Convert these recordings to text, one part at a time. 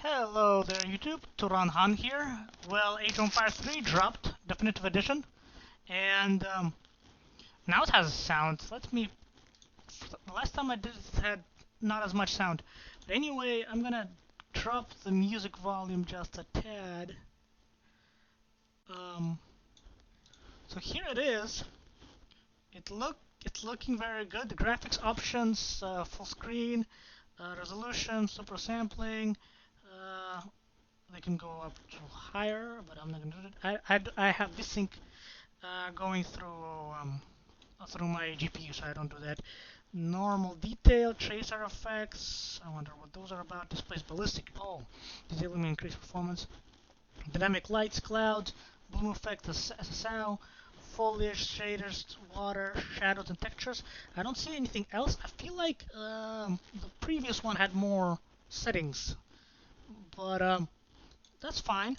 Hello there YouTube, Turan Han here. Well, Age of Empires 3 dropped, Definitive Edition, and now it has sound. Last time I did it had not as much sound. But anyway, I'm gonna drop the music volume just a tad. So here it is. It's looking very good. The graphics options, full screen, resolution, super sampling. They can go up to higher, but I'm not gonna do it. I have VSync going through my GPU, so I don't do that. Normal detail, tracer effects. I wonder what those are about. Displays ballistic. Oh, detailing may increase performance. Dynamic lights, clouds, bloom effect, SSL, foliage, shaders, water, shadows, and textures. I don't see anything else. I feel like the previous one had more settings, but that's fine.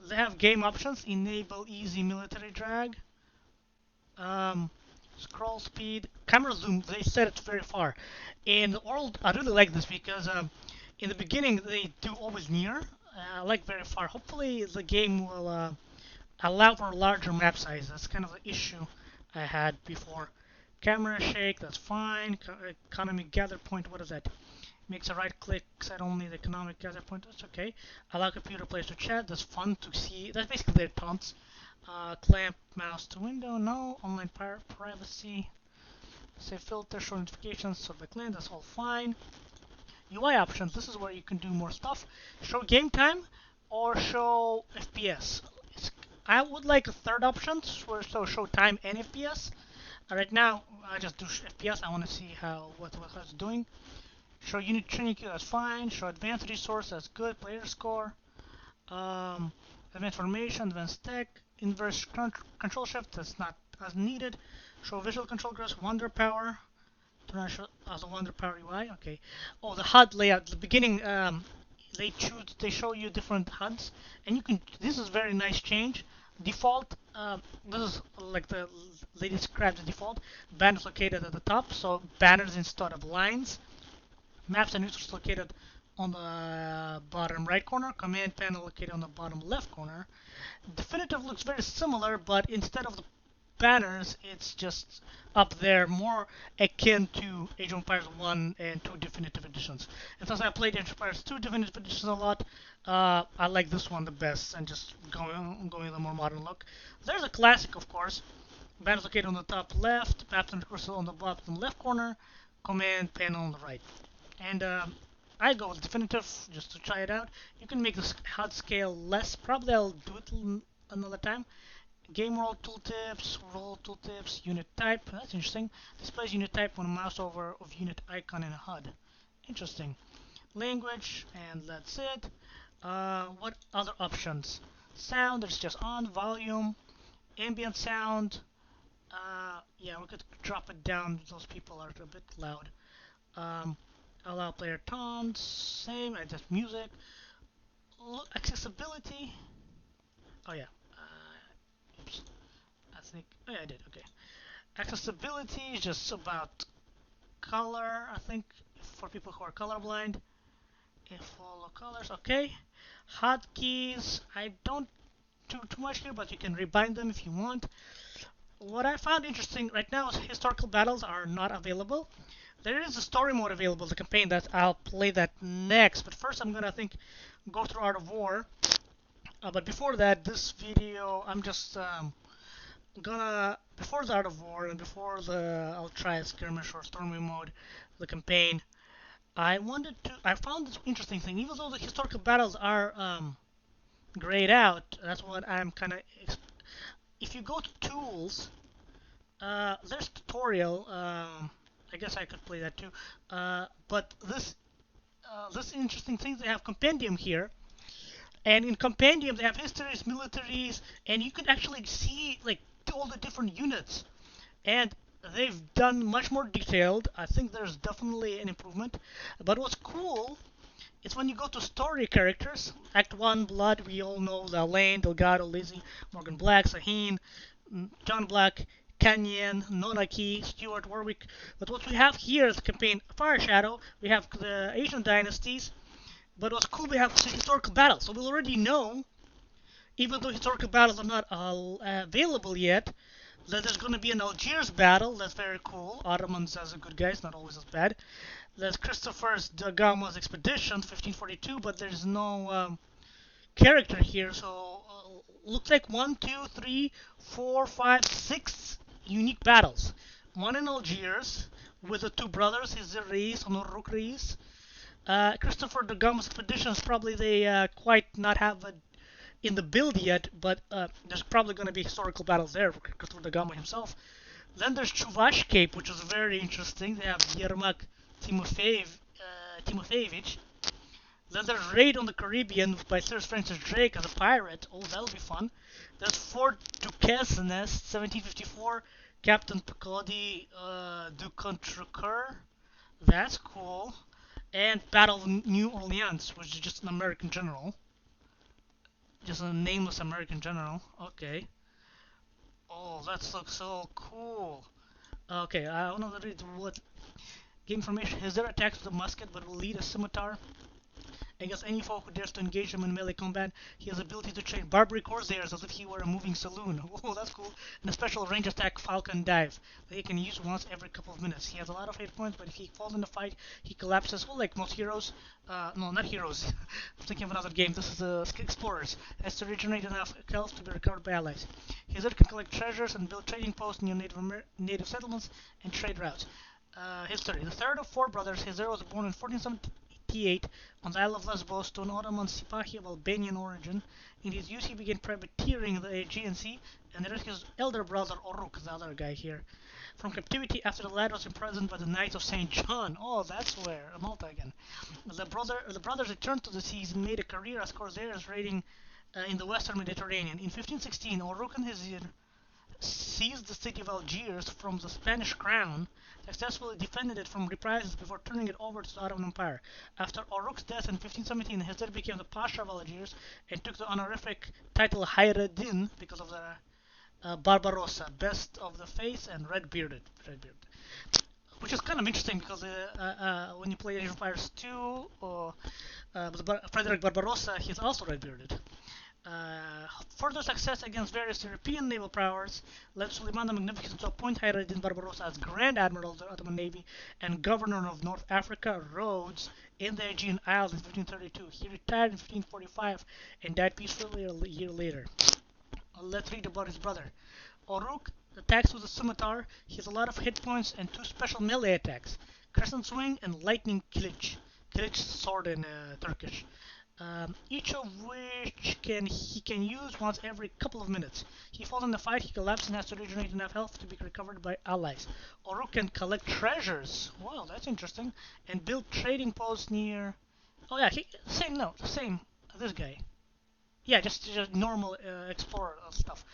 They have game options: enable easy military drag, scroll speed, camera zoom. They set it very far. In the world, I really like this because in the beginning they do always near. I like very far. Hopefully the game will allow for a larger map size. That's kind of the issue I had before. Camera shake, that's fine. Economic gather point, what is that? Makes a right click, set only the economic gather point, that's okay. Allow computer players to chat, that's fun to see. That's basically their taunts. Clamp mouse to window, no. Online privacy. Say filter, show notifications, so the client, that's all fine. UI options, this is where you can do more stuff. Show game time or show FPS. I would like a third option, so show time and FPS. Right now, I just do FPS. I want to see what it's doing. Show unit training queue, that's fine. Show advanced resource, that's good. Player score. Advanced formation, advanced tech. Inverse control shift, that's not as needed. Show visual control groups, wonder power. Do not show the wonder power UI. Okay. Oh, the HUD layout. The beginning, they show you different HUDs, and you can. This is very nice change. Default. This is like they describe the default. Banners located at the top, so banners instead of lines. Maps and resources located on the bottom right corner. Command panel located on the bottom left corner. Definitive looks very similar, but instead of the banners, it's just up there, more akin to Age of Empires 1 and 2 Definitive Editions. And since I played Age of Empires 2 Definitive Editions a lot, I like this one the best, and just going the more modern look. There's a classic, of course. Banners located on the top left, maps and cursor on the bottom left corner, command panel on the right. And I go with Definitive just to try it out. You can make the HUD scale less. Probably I'll do it another time. Game roll tooltips, unit type. That's interesting. Displays unit type when a mouse over of unit icon in a HUD. Interesting. Language, and that's it. What other options? Sound, there's just on, volume, ambient sound. Yeah, we could drop it down. Those people are a bit loud. Allow player taunts, same, I just music. Accessibility. Oh yeah. Oops. I think. Oh yeah, I did. Okay. Accessibility is just about color. I think for people who are colorblind. And follow colors. Okay. Hotkeys. I don't do too much here, but you can rebind them if you want. What I found interesting right now is historical battles are not available. There is a story mode available, the campaign, that I'll play that next. But first I'm gonna go through Art of War. But before that, this video, I'm just before the Art of War and before I'll try a skirmish or stormy mode, the campaign, I found this interesting thing. Even though the historical battles are grayed out, that's what I'm kind of. If you go to tools, there's tutorial. I guess I could play that too. But this interesting thing, they have Compendium here. And in Compendium, they have histories, militaries, and you can actually see like all the different units. And they've done much more detailed. I think there's definitely an improvement. But what's cool is when you go to story characters, Act 1, Blood, we all know Lane, Delgado, Lizzie, Morgan Black, Sahin, John Black, Canyon, Nonaki, Stuart, Warwick. But what we have here is the campaign Fire Shadow. We have the Asian dynasties. But it was cool we have historical battles, so we already know, even though historical battles are not available yet, that there's going to be an Algiers battle. That's very cool. Ottomans as a good guy, it's not always as bad. There's Christopher da Gama's expedition, 1542, but there's no character here, so looks like 1, 2, 3, 4, 5, 6 unique battles. One in Algiers with the two brothers, Reis and Uruk Reis. Christopher da Gama's expeditions probably they quite not have it in the build yet, but there's probably going to be historical battles there for Christopher da Gama himself. Then there's Chuvash Cape, which is very interesting. They have Yermak Timofeyevich. Then there's Raid on the Caribbean by Sir Francis Drake as a pirate. Oh, that'll be fun. There's Fort Duquesne, 1754. Captain Picodi du Contrecoeur. That's cool. And Battle of New Orleans, which is just an American general. Just a nameless American general. Okay. Oh, that looks so cool. Okay, I want to read what game information. His there attacks with a musket, but will lead a scimitar against any foe who dares to engage him in melee combat. He has the ability to train Barbary Corsairs as if he were a moving saloon. Oh, that's cool. And a special range attack, Falcon Dive, that he can use once every couple of minutes. He has a lot of hit points, but if he falls in the fight, he collapses. Well, like most heroes. No, not heroes. I'm thinking of another game. This is Explorers. Has to regenerate enough health to be recovered by allies. His can collect treasures and build trading posts near native settlements and trade routes. History. The third of four brothers, Hizir was born in 1478 on the Isle of Lesbos to an Ottoman Sipahi of Albanian origin. In his youth, he began privateering the Aegean Sea, and there is his elder brother Oruk, the other guy here, from captivity after the lad was imprisoned by the Knights of St. John. Oh, that's where, Malta again. The brothers returned to the seas and made a career as corsairs raiding in the western Mediterranean. In 1516, Oruk and Hizir seized the city of Algiers from the Spanish crown, successfully defended it from reprisals before turning it over to the Ottoman Empire. After Oruk's death in 1517, Hizir became the Pasha of Algiers and took the honorific title Hayreddin because of the Barbarossa, best of the faith and red-bearded. Which is kind of interesting because when you play Age of Empires 2, Frederick Barbarossa, he's also red-bearded. Further success against various European naval powers led Suleiman the Magnificent to appoint Hayreddin Barbarossa as Grand Admiral of the Ottoman Navy and Governor of North Africa, Rhodes, in the Aegean Isles in 1532. He retired in 1545 and died peacefully a year later. Let's read about his brother. Oruk attacks with a scimitar. He has a lot of hit points and two special melee attacks, Crescent Swing and Lightning Kilic. Kilic sword in Turkish. Each of which he can use once every couple of minutes. He falls in the fight, he collapses and has to regenerate enough health to be recovered by allies. Oruk can collect treasures. Wow, that's interesting. And build trading posts near... Oh yeah, same. This guy. Yeah, just normal explorer stuff.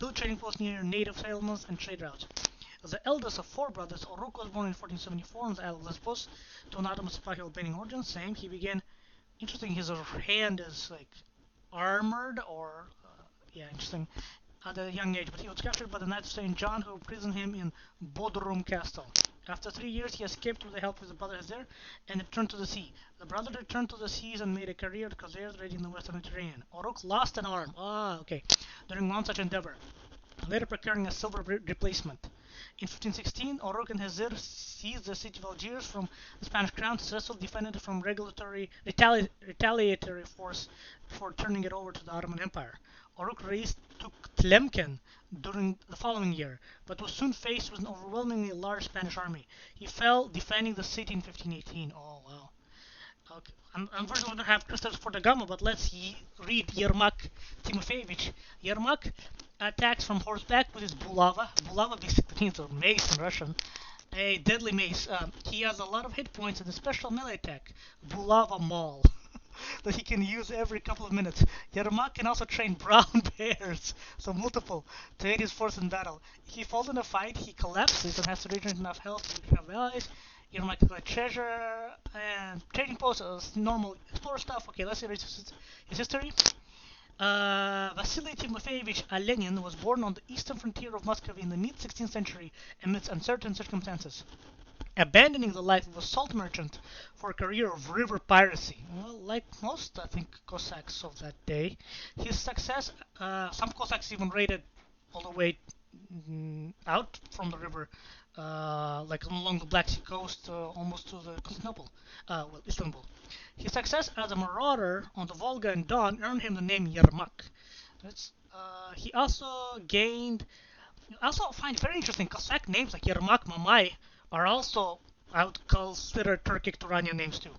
Build trading posts near native settlements and trade routes. The eldest of four brothers, Oruk was born in 1474 on the Isle of Lesbos to an Ottoman Sipahi Albanian origin. Same, he began... Interesting, his hand is like armored or, yeah, interesting, at a young age. But he was captured by the Knights of St. John, who imprisoned him in Bodrum Castle. After 3 years, he escaped with the help of his brother Hizir and returned to the sea. The brother returned to the seas and made a career at corsairs raiding the western Mediterranean. Oruk lost an arm, during one such endeavor, later procuring a silver replacement. In 1516, Oruk and Hizir seized the city of Algiers from the Spanish crown, successfully defended it from retaliatory force before turning it over to the Ottoman Empire. Oruk Reis took Tlemcen during the following year, but was soon faced with an overwhelmingly large Spanish army. He fell defending the city in 1518. Oh, wow. Okay. Unfortunately, we don't have Christopher da Gama, but let's read Yermak Timofeyevich. Yermak attacks from horseback with his bulava. Bulava basically means a mace in Russian. A deadly mace. He has a lot of hit points and a special melee attack, Bulava Maul, that he can use every couple of minutes. Yermak can also train brown bears, so multiple, to aid his force in battle. If he falls in a fight, he collapses and has to regenerate enough health to have allies. Yermak can collect treasure and trading posts, normal explorer stuff. Okay, let's see his history. Vasily Timofeyevich Alenin was born on the eastern frontier of Muscovy in the mid-16th century amidst uncertain circumstances, abandoning the life of a salt merchant for a career of river piracy. Well, like most, I think, Cossacks of that day. His success, some Cossacks even raided all the way out from the river, like along the Black Sea coast, almost to the Constantinople, well, Istanbul. His success as a marauder on the Volga and Don earned him the name Yermak. He also gained. I also find it very interesting. Cossack names like Yermak, Mamai are also, I would consider, Turkic Turanian names too.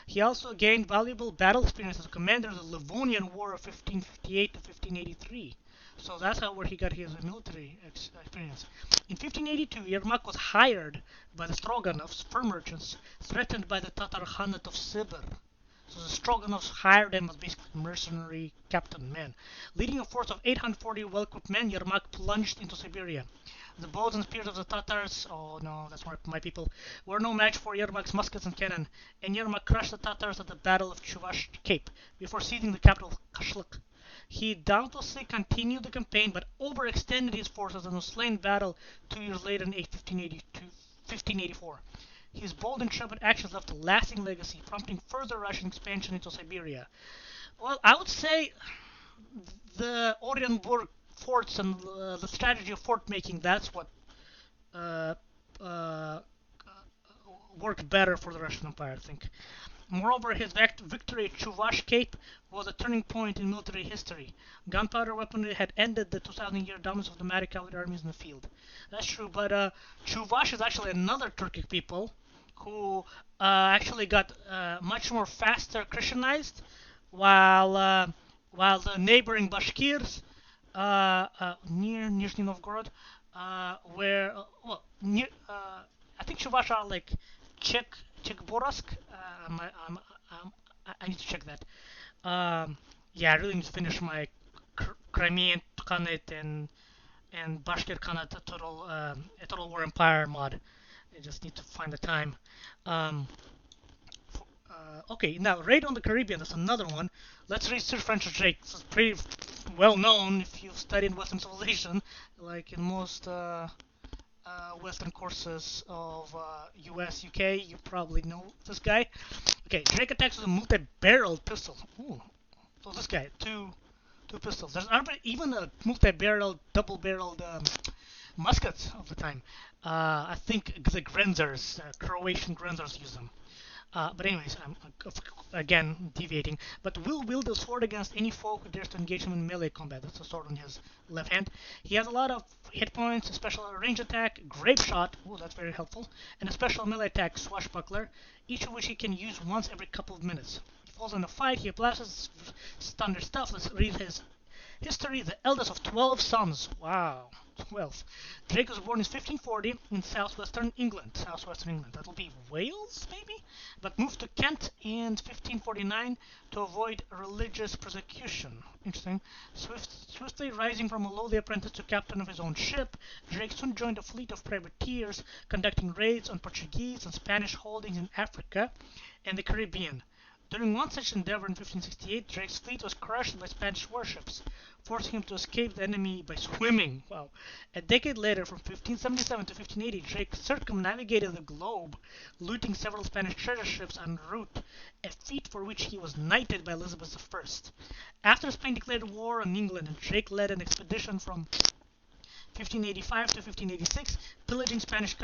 He also gained valuable battle experience as a commander of the Livonian War of 1558 to 1583. So that's where he got his military experience. In 1582, Yermak was hired by the Stroganovs, fur merchants, threatened by the Tatar Khanate of Sibir. So the Stroganovs hired him as basically mercenary captain man. Leading a force of 840 well-equipped men, Yermak plunged into Siberia. The bows and spears of the Tatars, oh no, that's my people, were no match for Yermak's muskets and cannon, and Yermak crushed the Tatars at the Battle of Chuvash Cape before seizing the capital of Kashluk. He doubtlessly continued the campaign, but overextended his forces and was slain in battle 2 years later in 1584. His bold and intrepid actions left a lasting legacy, prompting further Russian expansion into Siberia. Well, I would say the Oranienburg forts and the strategy of fort making, that's what uh, uh, worked better for the Russian Empire, I think. Moreover, his victory at Chuvash Cape was a turning point in military history. Gunpowder weaponry had ended the 2,000-year dominance of nomadic cavalry armies in the field. That's true, but Chuvash is actually another Turkic people who actually got much more faster Christianized, while the neighboring Bashkirs near Nizhny Novgorod, where well near I think Chuvash are like Chekborovsk. I need to check that. Yeah, I really need to finish my Crimean Khanate and Bashkir Khanate Total War Empire mod. I just need to find the time. Um, okay, now Raid on the Caribbean. That's another one. Let's read Sir Francis Drake. It's pretty well known if you've studied Western civilization, like in most Western courses of US, UK. You probably know this guy. Okay, Drake attacks with a multi-barreled pistol. Ooh, so this guy, two pistols. There's even a multi-barreled, double-barreled muskets of the time. I think the Grenzers, Croatian Grenzers use them. But anyways, I'm again deviating. But will wield the sword against any foe who dares to engage him in melee combat. That's the sword on his left hand. He has a lot of hit points, a special range attack, grape shot, oh that's very helpful, and a special melee attack, swashbuckler, each of which he can use once every couple of minutes. If he falls in a fight, he applies his standard stuff. Let's read his history. The eldest of 12 sons. Wow. 12. Drake was born in 1540 in southwestern England. That'll be Wales, maybe? But moved to Kent in 1549 to avoid religious persecution. Interesting. Swiftly rising from a lowly apprentice to captain of his own ship, Drake soon joined a fleet of privateers conducting raids on Portuguese and Spanish holdings in Africa and the Caribbean. During one such endeavor in 1568, Drake's fleet was crushed by Spanish warships, forcing him to escape the enemy by swimming. Wow. A decade later, from 1577 to 1580, Drake circumnavigated the globe, looting several Spanish treasure ships en route, a feat for which he was knighted by Elizabeth I. After Spain declared war on England, Drake led an expedition from 1585 to 1586, pillaging Spanish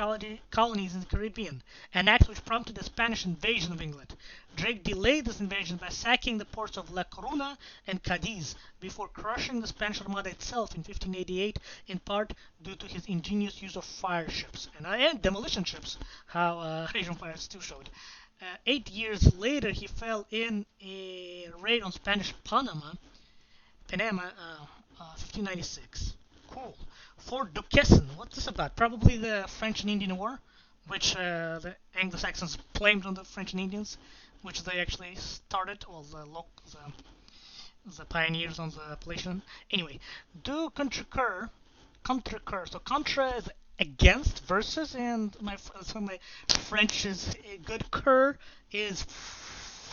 colonies in the Caribbean, an act which prompted the Spanish invasion of England. Drake delayed this invasion by sacking the ports of La Coruna and Cadiz before crushing the Spanish Armada itself in 1588, in part due to his ingenious use of fire ships and demolition ships, how Age of Empires 2 showed. 8 years later, he fell in a raid on Spanish Panama, 1596. Cool. Fort Duquesne, what's this about? Probably the French and Indian War, which the Anglo-Saxons blamed on the French and Indians, which they actually started, or the pioneers on the appellation. Anyway, do concur. So contra is against versus, and my French is good. Cur is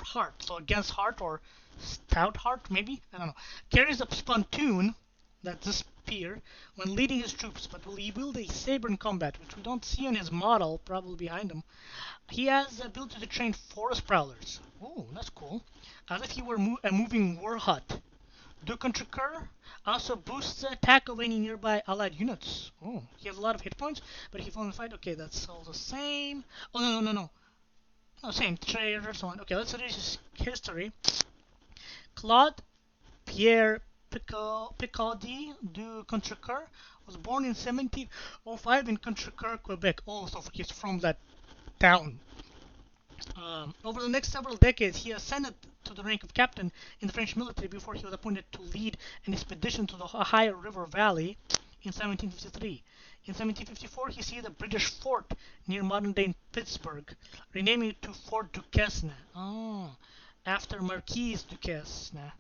heart, so against heart or stout heart, maybe, I don't know. Carries a spontoon. That's the spear, when leading his troops, but will he wield a saber in combat, which we don't see on his model, probably behind him. He has the ability to train forest prowlers. Oh, that's cool. As if he were a moving war hut. Do concur also boosts the attack of any nearby allied units. Oh, he has a lot of hit points, but if he falls in fight, okay, that's all the same. Oh, no, no, no, no. No, same. Trader, so on. Okay, let's read his history. Claude Pierre Picardie du Contrecoeur was born in 1705 in Contrecoeur, Quebec. Oh, so he's from that town. Over the next several decades, he ascended to the rank of captain in the French military before he was appointed to lead an expedition to the Ohio River Valley in 1753. In 1754, he seized a British fort near modern-day Pittsburgh, renaming it to Fort Duquesne. Oh, after Marquis Duquesne.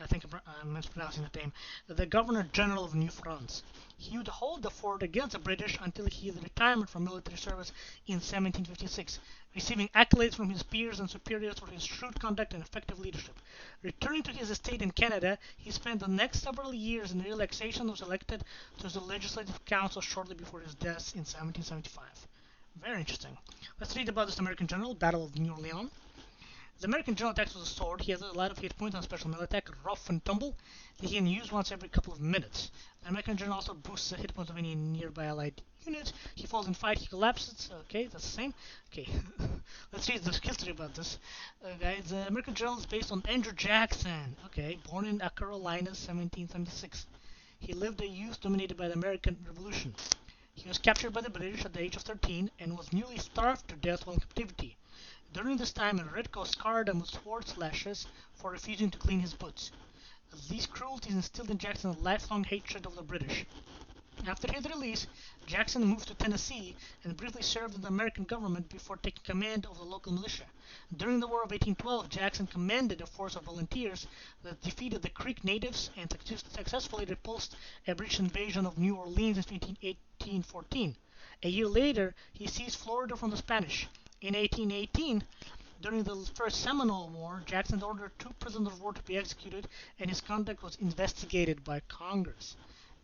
I think I'm mispronouncing the name, the Governor General of New France. He would hold the fort against the British until his retirement from military service in 1756, receiving accolades from his peers and superiors for his shrewd conduct and effective leadership. Returning to his estate in Canada, he spent the next several years in relaxation and was elected to the Legislative Council shortly before his death in 1775. Very interesting. Let's read about this American general, Battle of New Orleans. The American general attacks with a sword. He has a lot of hit points on special melee attack, rough and tumble, that he can use once every couple of minutes. The American general also boosts the hit points of any nearby allied unit. He falls in fight, he collapses. Okay, that's the same. Okay, let's read the history about this. Guys, the American general is based on Andrew Jackson. Okay, born in Carolina, 1776. He lived a youth dominated by the American Revolution. He was captured by the British at the age of 13 and was nearly starved to death while in captivity. During this time, a redcoat scarred him with sword slashes for refusing to clean his boots. These cruelties instilled in Jackson a lifelong hatred of the British. After his release, Jackson moved to Tennessee and briefly served in the American government before taking command of the local militia. During the War of 1812, Jackson commanded a force of volunteers that defeated the Creek natives and successfully repulsed a British invasion of New Orleans in 1814. A year later, he seized Florida from the Spanish. In 1818, during the First Seminole War, Jackson ordered 2 prisoners of war to be executed, and his conduct was investigated by Congress.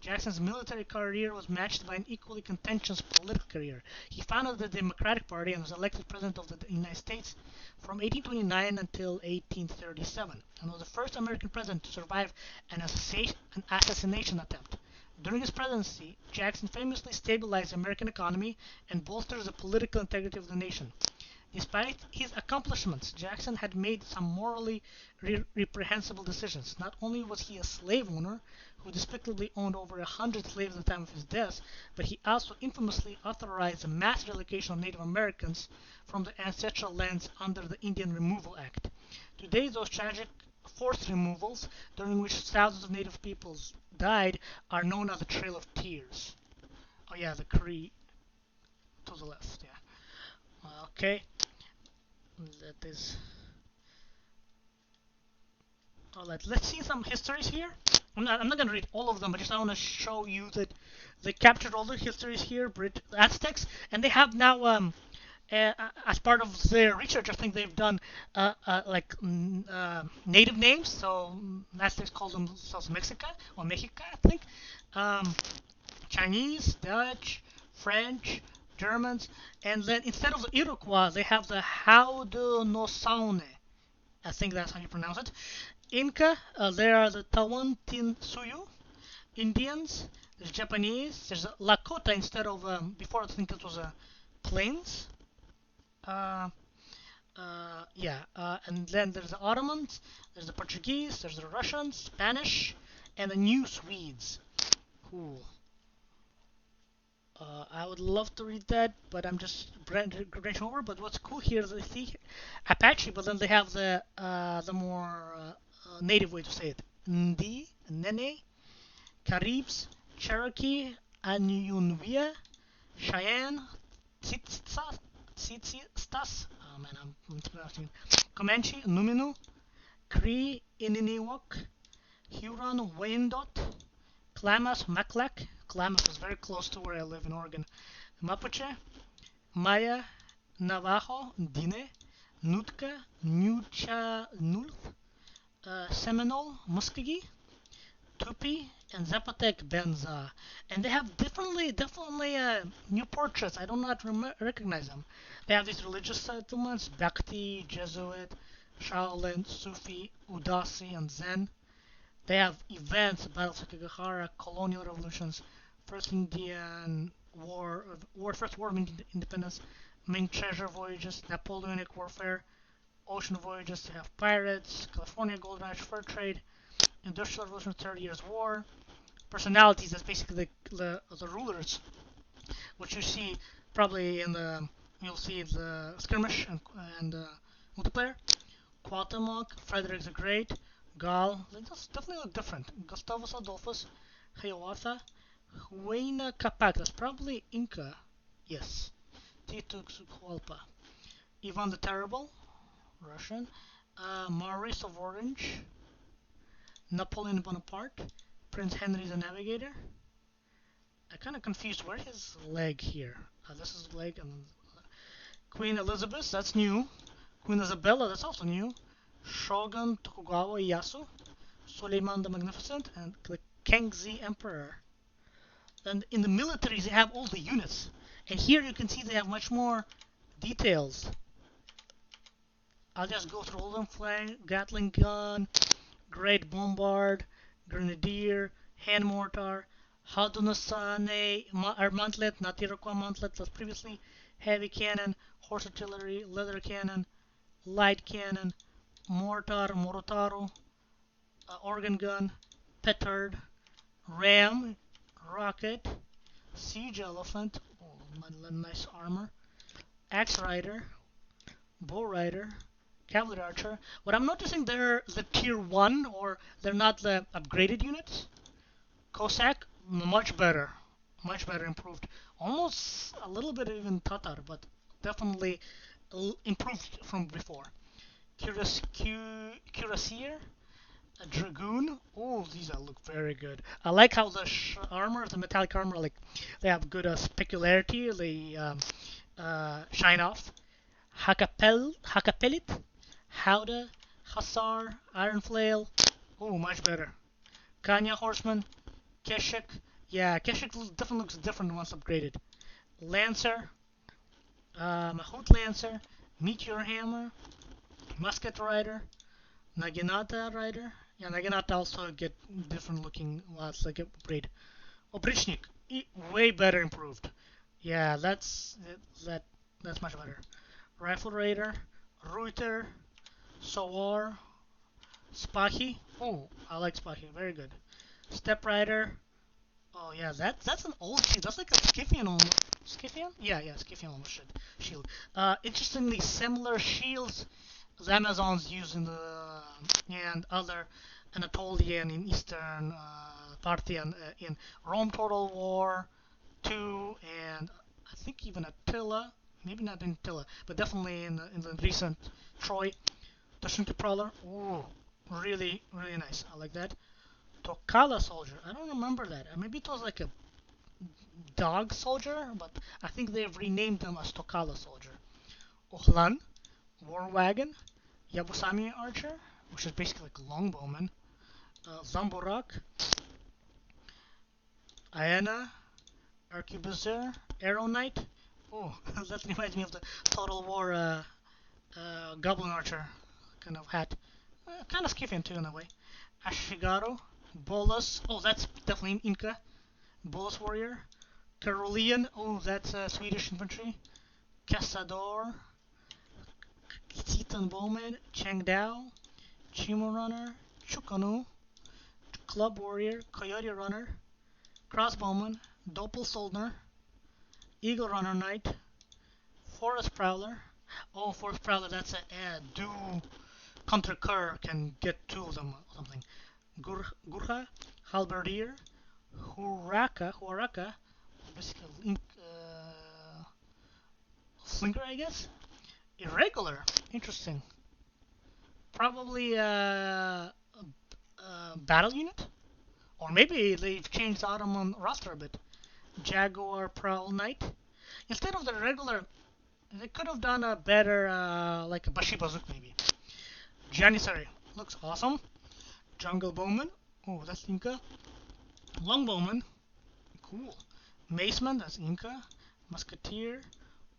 Jackson's military career was matched by an equally contentious political career. He founded the Democratic Party and was elected President of the United States from 1829 until 1837, and was the first American president to survive an assassination attempt. During his presidency, Jackson famously stabilized the American economy and bolstered the political integrity of the nation. Despite his accomplishments, Jackson had made some morally reprehensible decisions. Not only was he a slave owner, who despicably owned over 100 slaves at the time of his death, but he also infamously authorized the mass relocation of Native Americans from the ancestral lands under the Indian Removal Act. Today, those tragic forced removals, during which thousands of Native peoples died, are known as the Trail of Tears. Oh yeah, the Cree to the left, yeah. Okay, that is... Alright, let's see some histories here. I'm not going to read all of them, but just I want to show you that they captured all the histories here, Aztecs, and they have now, as part of their research, I think they've done native names. So Aztecs call themselves Mexica or Mexica, I think. Chinese, Dutch, French, Germans, and then instead of the Iroquois, they have the Haudenosaunee. I think that's how you pronounce it. Inca, there are the Tawantinsuyu, Indians, there's Japanese, there's Lakota instead of, before I think it was Plains. And then there's the Ottomans, there's the Portuguese, there's the Russians, Spanish, and the New Swedes. Cool. I would love to read that, but I'm just branching over. But what's cool here is they see Apache, but then they have the more native way to say it. Ndi, Nene, Caribs, Cherokee, Anyunwia, Cheyenne, Tsitsas, oh man, I'm mispronouncing. Comanche, Numinu, Cree, Ininiwak, Huron, Wyandot, Klamath, Maklak. Klamath is very close to where I live in Oregon. Mapuche, Maya, Navajo, Dine, Nootka, Nucha, Nulth, Seminole, Muskogee, Tupi, and Zapotec Benza, and they have definitely new portraits. I do not recognize them. They have these religious settlements: Bhakti, Jesuit, Shaolin, Sufi, Udasi, and Zen. They have events: battles of Kagahara, colonial revolutions, First Indian First War of Independence, Ming treasure voyages, Napoleonic warfare, ocean voyages. They have pirates, California Gold Rush, fur trade, Industrial Revolution, 30 Years War. Personalities, that's basically the rulers, which you see probably in the you'll see the skirmish and multiplayer. Cuauhtemoc, Frederick the Great, Gaul. They just definitely look different. Gustavus Adolphus, Hiawatha, Huayna Capac. That's probably Inca. Yes. Teotihuacan. Ivan the Terrible, Russian. Maurice of Orange, Napoleon Bonaparte, Prince Henry the Navigator. I kind of confused. Where's his leg here? This is leg, and Queen Elizabeth. That's new. Queen Isabella. That's also new. Shogun Tokugawa Ieyasu, Suleiman the Magnificent, and the Kangxi Emperor. And in the militaries, they have all the units. And here you can see they have much more details. I'll just go through all them: flank, Gatling gun, Great Bombard, Grenadier, Hand Mortar, Haudenosaunee Mantlet, not Iroquois Mantlet, as previously, Heavy Cannon, Horse Artillery, Leather Cannon, Light Cannon, Mortar, Morotaro, Organ Gun, Petard, Ram, Rocket, Siege Elephant, oh, nice armor, Axe Rider, Bow Rider, Cavalry Archer. What I'm noticing, they're the tier 1, or they're not the upgraded units. Cossack, much better improved. Almost a little bit even Tatar, but definitely improved from before. Cuirassier, a Dragoon. Oh, these look very good. I like how the armor, the metallic armor, like they have good specularity. They shine off. Hakapelit, Howdah, Hussar, Iron Flail. Oh, much better. Kanya Horseman, Keshik. Yeah, Keshik definitely looks different once upgraded. Lancer, Mahout Lancer, Meteor Hammer, Musket Rider, Naginata Rider. Yeah, Naginata also get different looking lots like upgrade. Obrichnik, way better improved. Yeah, that's much better. Rifle Raider, Reuter, Sowar, Spahi. Oh, I like Spahi, very good. Step Rider. Oh yeah, that's an old shield. That's like a Scythian almost. Scythian? Yeah, Scythian almost shield. Interestingly, similar shields the Amazons use in the and other Anatolian in Eastern Parthian in Rome Total War 2, and I think even Attila. Maybe not in Attila, but definitely in the recent Troy. The Shunki Prowler. Ooh, really nice. I like that. Tokala Soldier. I don't remember that. Maybe it was like a dog soldier, but I think they've renamed them as Tokala Soldier. Ohlan, War Wagon, Yabusami Archer, which is basically like a longbowman. Zamborak, Aena, Arquebusier, Arrow Knight. Oh, that reminds me of the Total War Goblin Archer kind of hat. Kind of Scythian too in a way. Ashigaru, Bolus. Oh, that's definitely an Inca. Bolus Warrior. Carolean. Oh, that's Swedish infantry. Casador. Titan Bowman. Chengdao. Chimo Runner. Chukanu. Club Warrior. Coyote Runner. Crossbowman. Doppel Soldner. Eagle Runner Knight. Forest Prowler. Oh, Forest Prowler, that's a do Counter Cur can get two of them or something. Gurkha, Halberdier, Huaraka, basically Slinker, I guess. Irregular, interesting. Probably a battle unit, or maybe they've changed the Ottoman roster a bit. Jaguar Prowl Knight. Instead of the regular, they could have done a better, like a Bashi Bazook maybe. Janissary looks awesome. Jungle Bowman. Oh, that's Inca. Longbowman, cool. Maceman, that's Inca. Musketeer,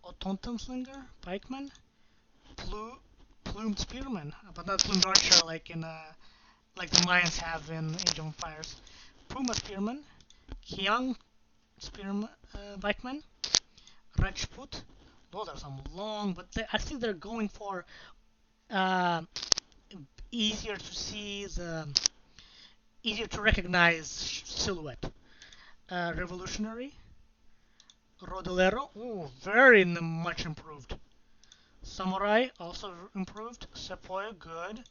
Otontonslinger, Pikeman, Plumed Spearman, but not Plumed Archer like the Mayans have in Age of Empires. Puma Spearman, Kiang Spearman, Pikeman, Rajput. Those are some long, but I think they're going for uh, easier to see, easier to recognize silhouette. Revolutionary, Rodolero, ooh, very much improved. Samurai, also improved. Sepoy, good.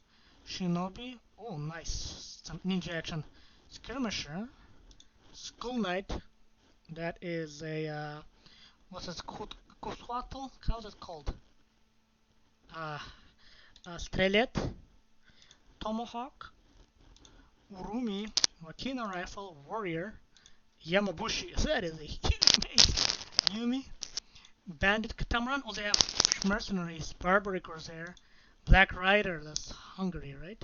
Shinobi, oh, nice. Some ninja action. Skirmisher, Skull Knight, that is a, what's it, Kuswatl? How's it called? Uh, Strelet, Tomahawk, Urumi, Makina Rifle, Warrior, Yamabushi, that is a huge base. Yumi, Bandit Catamaran, oh, they have mercenaries, Barbary Corsair, Black Rider, that's Hungary, right?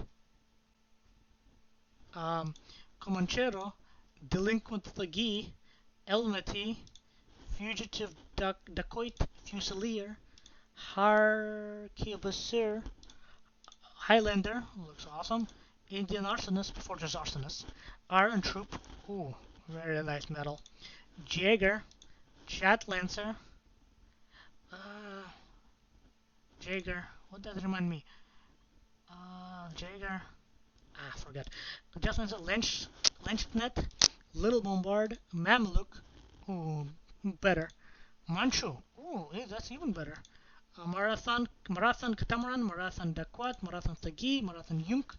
Comanchero, Delinquent Thugee, Elmeti, Fugitive Dacoit, Fusilier, Harquebusier, Highlander, looks awesome, Indian Arsonist before there's Arsonist, Iron Troop, ooh, very nice metal, Jaeger, Chat Lancer, uh, Jaeger, what does it remind me? Jaeger, forget. Just Lancer, Lenchnet, Little Bombard, Mamluk, ooh, better. Manchu, ooh, yeah, that's even better. Marathon Catamaran, Marathon Daquat, Marathon Thagi, Marathon Yunk,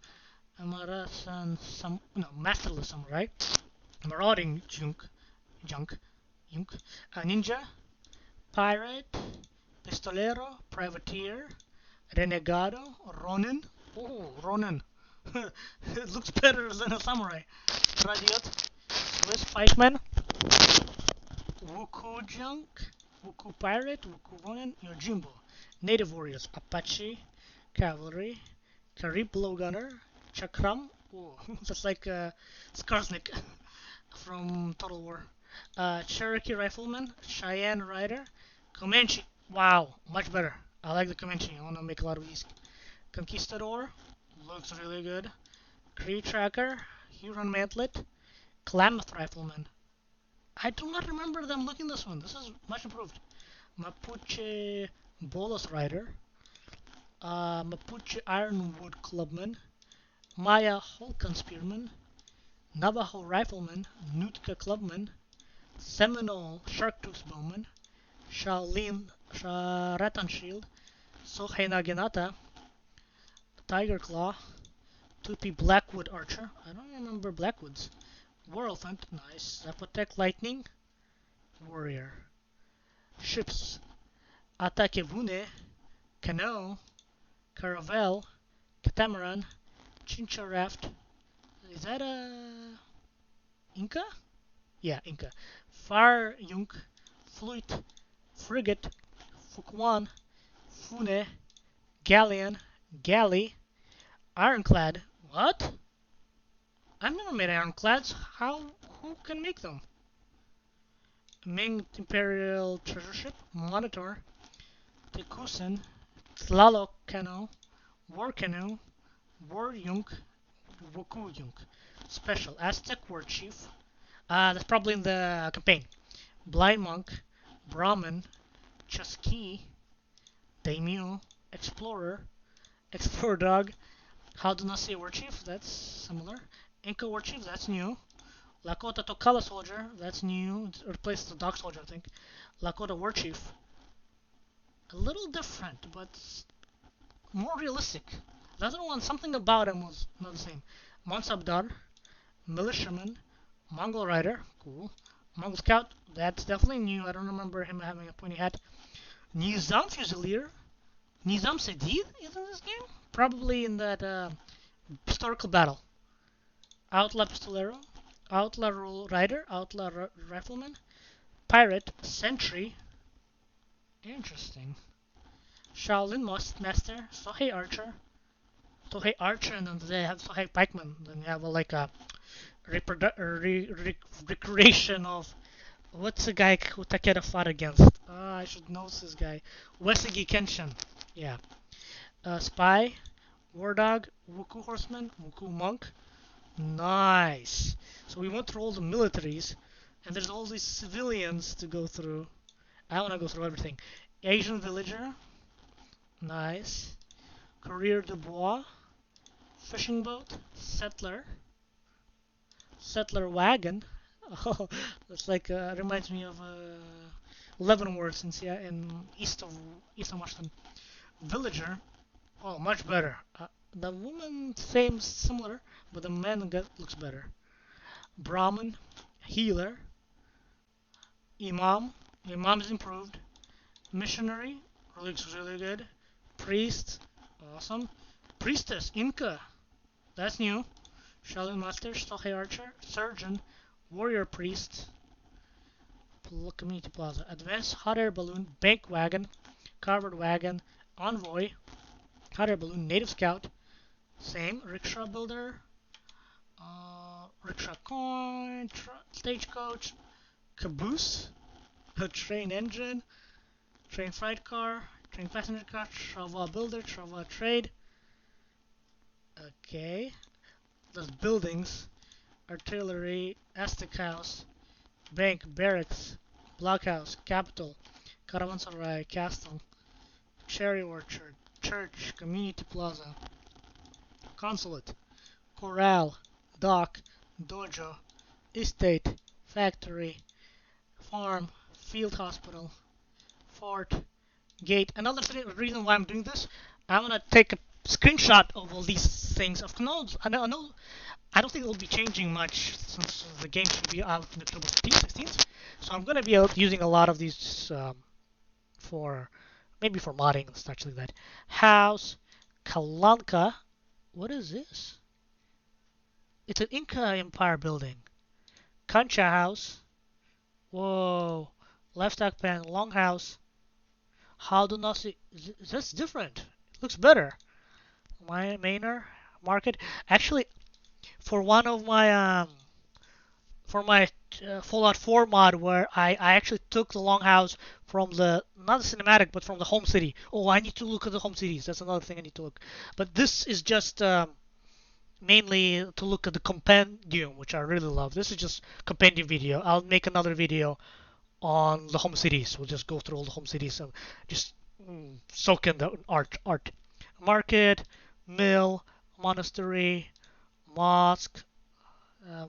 Marathon no, Masterless Samurai, Marauding Junk, Ninja, Pirate, Pistolero, Privateer, Renegado, Ronin, ooh, Ronin, it looks better than a samurai. Radiot, Swiss Pikeman, Wuku Junk, Wuku Pirate, Wuku Ronin, Yojimbo. Native Warriors, Apache, Cavalry, Karib Blowgunner, Chakram, ooh, that's like Skarsnik from Total War. Cherokee Rifleman, Cheyenne Rider, Comanche, wow, much better. I like the Comanche, I want to make a lot of these. Conquistador, looks really good. Cree Tracker, Huron Mantlet, Klamath Rifleman. I do not remember them looking this one. This is much improved. Mapuche Bolus Rider, Mapuche Ironwood Clubman, Maya Holcon Spearman, Navajo Rifleman, Nootka Clubman, Seminole Sharktooth Bowman, Shaolin Rattan Shield, Sohei Naginata, Tiger Claw, Tupi Blackwood Archer. I don't remember Blackwoods. War Elephant, nice. Zapotec Lightning, Warrior. Ships, Atakevune, Canoe, Caravel, Catamaran, Chincha Raft. Is that a Inca? Yeah, Inca. Far Yunk, Fluit, Frigate, Fuquan, Fune, Galleon, Galley, Ironclad. What? I've never made ironclads. Who can make them? Ming Imperial Treasure Ship, Monitor, Tekusen, Tlaloc Canoe, War Canoe, War Yunk, Woku Yunk. Special Aztec War Chief. That's probably in the campaign. Blind Monk, Brahmin, Chusky, Daimyo, Explorer, Explorer Dog, Haldunasi War Chief, that's similar. Inca War Chief, that's new. Lakota Tokala Soldier, that's new. It replaces the Dog Soldier, I think. Lakota War Chief. A little different, but more realistic. The other one, something about him was not the same. Monsabdar, Militiaman, Mongol Rider, cool. Mongol Scout, that's definitely new. I don't remember him having a pointy hat. Nizam Fusilier, Nizam Sedid is in this game? Probably in that historical battle. Outlaw Pistolero, Outlaw Rider, Outlaw Rifleman, Pirate, Sentry. Interesting. Shaolin Master, Sohei Archer, and then they have Sohei Pikeman. Then you have like a recreation of what's the guy who Takeda fought against? I should know this guy. Wesigi Kenshin. Yeah. Spy, War Dog, Wuku Horseman, Wuku Monk. Nice. So we went through all the militaries, and there's all these civilians to go through. I want to go through everything. Asian Villager. Nice. Courier de Bois. Fishing Boat. Settler. Settler Wagon. Oh, that's like reminds me of Leavenworth in east of Washington. Villager. Oh, much better. The woman seems similar, but the man looks better. Brahmin, healer, imam. Imam is improved. Missionary looks really good. Priest, awesome. Priestess, Inca, that's new. Shaolin Master, Stohei Archer, Surgeon, Warrior Priest, Community Plaza, Advanced Hot Air Balloon, Bank Wagon, Covered Wagon, Envoy, Hot Air Balloon, Native Scout, same, Rickshaw Builder, Rickshaw Coin, Stagecoach, Caboose, a Train Engine, Train Freight Car, Train Passenger Car, Trava Builder, Trava Trade. Okay, those buildings, Artillery, Aztec House, Bank, Barracks, Blockhouse, Capitol, Caravanserai, Castle, Cherry Orchard, Church, Community Plaza, Consulate, Corral, Dock, Dojo, Estate, Factory, Farm, Field Hospital, Fort, Gate. Another reason why I'm doing this, I want to take a screenshot of all these things. Of course, I don't think it'll be changing much since the game should be out in October 15th, 16th. So I'm going to be using a lot of these for maybe for modding and such like that. House, Kalanka. What is this? It's an Inca Empire building. Concha House. Whoa. Livestock pen, Longhouse. How do not see? That's different. It looks better. Manor Market. Actually, for one of my for my Fallout 4 mod, where I actually took the Longhouse from the not the cinematic, but from the home city. Oh, I need to look at the home cities. That's another thing I need to look. But this is just mainly to look at the Compendium, which I really love. This is just Compendium video. I'll make another video on the home cities. We'll just go through all the home cities and just soak in the art. Market, mill, monastery, mosque,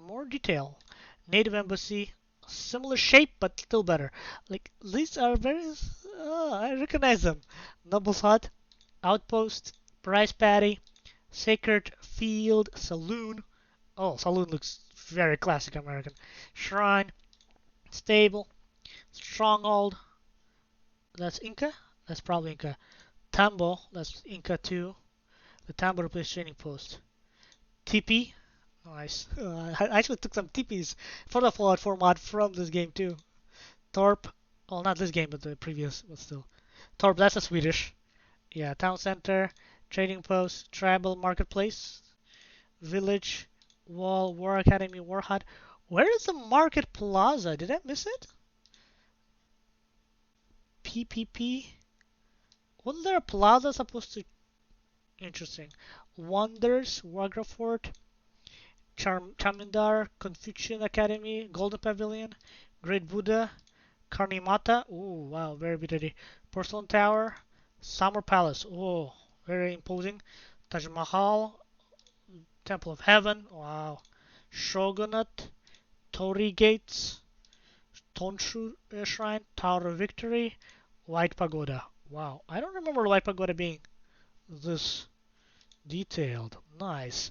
more detail. Native embassy, similar shape but still better. Like these are very, I recognize them. Noble's hut, outpost, rice paddy, sacred field, saloon. Oh, saloon looks very classic American. Shrine, stable, stronghold. That's Inca. That's probably Inca. Tambo. That's Inca too. The Tambo replaced training post. Tipi. Nice. I actually took some tipis for the Fallout 4 mod from this game too. Torp. Well, not this game, but the previous, but still. Torp. That's a Swedish. Yeah. Town center. Trading post. Tribal marketplace. Village. Wall. War Academy. War hut. Where is the Market Plaza? Did I miss it? PPP. Wasn't there a plaza supposed to? Interesting. Wonders, Wagra Fort, Chamindar, Confucian Academy, Golden Pavilion, Great Buddha, Karnimata. Oh, wow, very pretty. Porcelain Tower, Summer Palace. Oh, very imposing. Taj Mahal, Temple of Heaven. Wow. Shogunate, Torii Gates, Tonshu Shrine, Tower of Victory, White Pagoda. Wow, I don't remember White Pagoda being this detailed. Nice.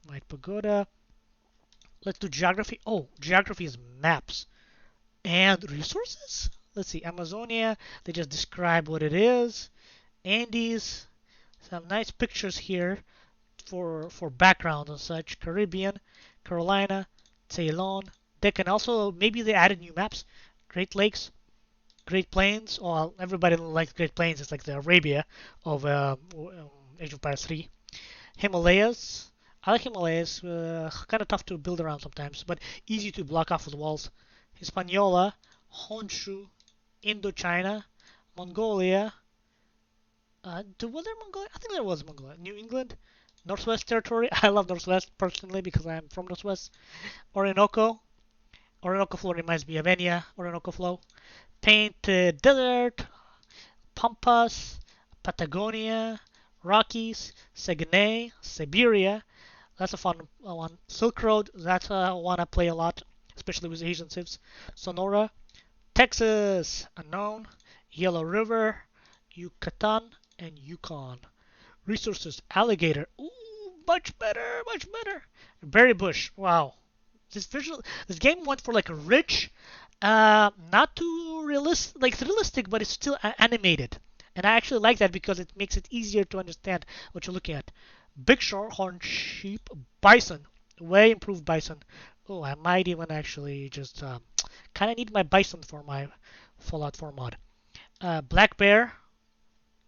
White Pagoda. Let's do geography. Oh, geography is maps and resources. Let's see. Amazonia. They just describe what it is. Andes. Some nice pictures here for background and such. Caribbean. Carolina. Ceylon. Deccan. Also, maybe they added new maps. Great Lakes. Great Plains. Well, everybody likes Great Plains. It's like the Arabia of Age of Empires 3. Himalayas, I like Himalayas. Kind of tough to build around sometimes, but easy to block off with walls. Hispaniola, Honshu, Indochina, Mongolia. Was there Mongolia? I think there was Mongolia. New England, Northwest Territory. I love Northwest personally because I'm from Northwest. Orinoco. Orinoco flow reminds me of Enya. Orinoco flow. Painted Desert, Pampas, Patagonia, Rockies, Saguenay, Siberia. That's a fun one. Silk Road. That's one I play a lot, especially with Asian civs. Sonora, Texas, unknown. Yellow River, Yucatan, and Yukon. Resources, alligator. Ooh, much better, much better. Berry bush. Wow. This game went for like a rich, not too realistic, like realistic, but it's still animated. And I actually like that because it makes it easier to understand what you're looking at. Big shorthorn sheep, bison, way improved bison. Oh, I might even actually just kind of need my bison for my Fallout 4 mod. Black bear.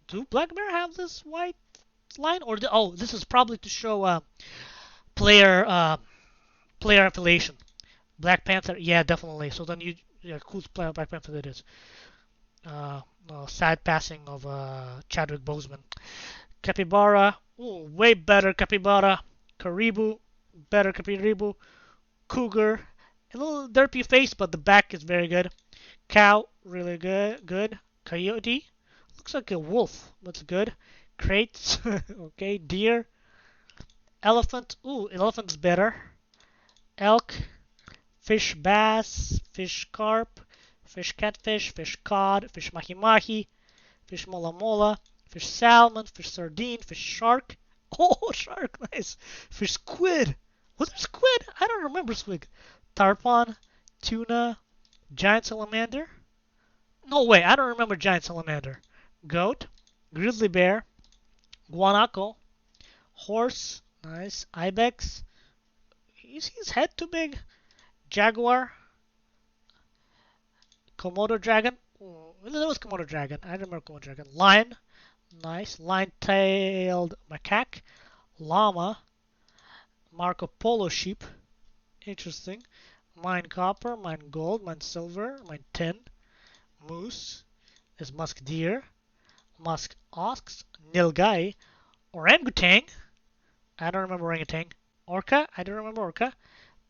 Do black bear have this white line, or oh, this is probably to show player player affiliation. Black Panther, yeah, definitely. So then yeah, cool Black Panther it is. Sad passing of Chadwick Boseman. Capybara, ooh, way better Capybara. Caribou, better Caribou. Cougar, a little derpy face, but the back is very good. Cow, really good. Coyote, looks like a wolf, that's good. Crates, okay. Deer, elephant, ooh, elephant's better. Elk, fish bass, fish carp, fish catfish, fish cod, fish mahi mahi, fish mola mola, fish salmon, fish sardine, fish shark. Oh, shark, nice. Fish squid. Was there squid? I don't remember squid. Tarpon, tuna, giant salamander. No way, I don't remember giant salamander. Goat, grizzly bear, guanaco, horse, nice. Ibex. Is his head too big? Jaguar, Komodo dragon. Oh, that was Komodo dragon. I remember Komodo dragon. Lion, nice. Lion-tailed macaque. Llama, Marco Polo sheep. Interesting. Mine copper, mine gold, mine silver, mine tin. Moose is musk deer. Musk ox, nilgai. Orangutan. I don't remember orangutan. Orca, I don't remember orca.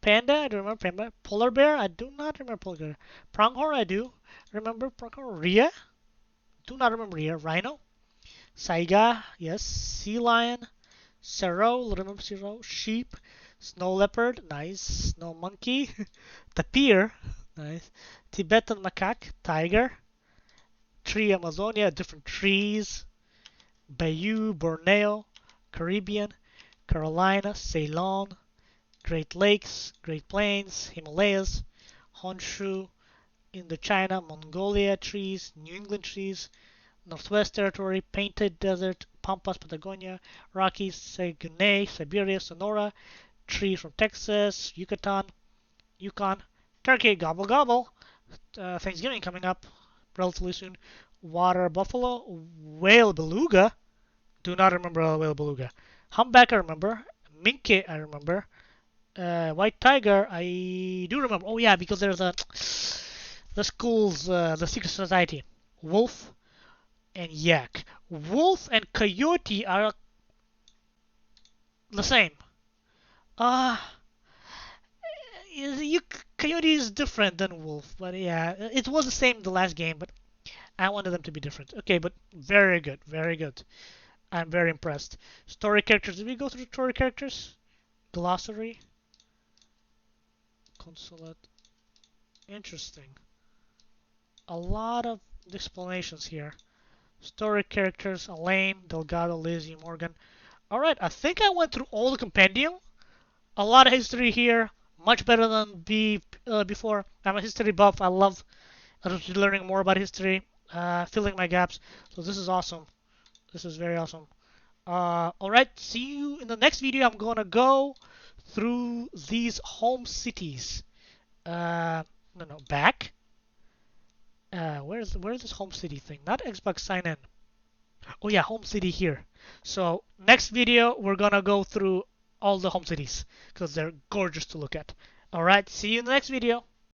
Panda, I don't remember panda. Polar bear, I do not remember polar bear. Pronghorn, I do remember pronghorn. Rhea, do not remember Rhea. Rhino, Saiga, yes. Sea lion, Serow, remember Serow. Sheep, snow leopard, nice. Snow monkey, tapir, nice. Tibetan macaque, tiger. Tree Amazonia, different trees. Bayou, Borneo, Caribbean, Carolina, Ceylon. Great Lakes, Great Plains, Himalayas, Honshu, Indochina, Mongolia trees, New England trees, Northwest Territory, Painted Desert, Pampas, Patagonia, Rockies, Saguenay, Siberia, Sonora, trees from Texas, Yucatan, Yukon, Turkey, gobble gobble, Thanksgiving coming up relatively soon, water buffalo, whale beluga, do not remember whale beluga, humpback I remember, minke I remember, White Tiger, I do remember. Oh yeah, because there's the school's the secret society. Wolf and yak. Wolf and coyote are the same. Uh you, coyote is different than wolf, but yeah, it was the same the last game, but I wanted them to be different. Okay, but very good, very good. I'm very impressed. Story characters. Did we go through story characters? Glossary. Consulate. Interesting. A lot of explanations here. Story characters, Elaine, Delgado, Lizzie, Morgan. Alright, I think I went through all the compendium. A lot of history here. Much better than before. I'm a history buff. I love learning more about history, filling my gaps. So this is awesome. This is very awesome. Alright, see you in the next video. I'm gonna go through these home cities. No, back. Where's this home city thing? Not Xbox sign in. Oh yeah, home city here. So next video we're gonna go through all the home cities because they're gorgeous to look at. Alright, see you in the next video.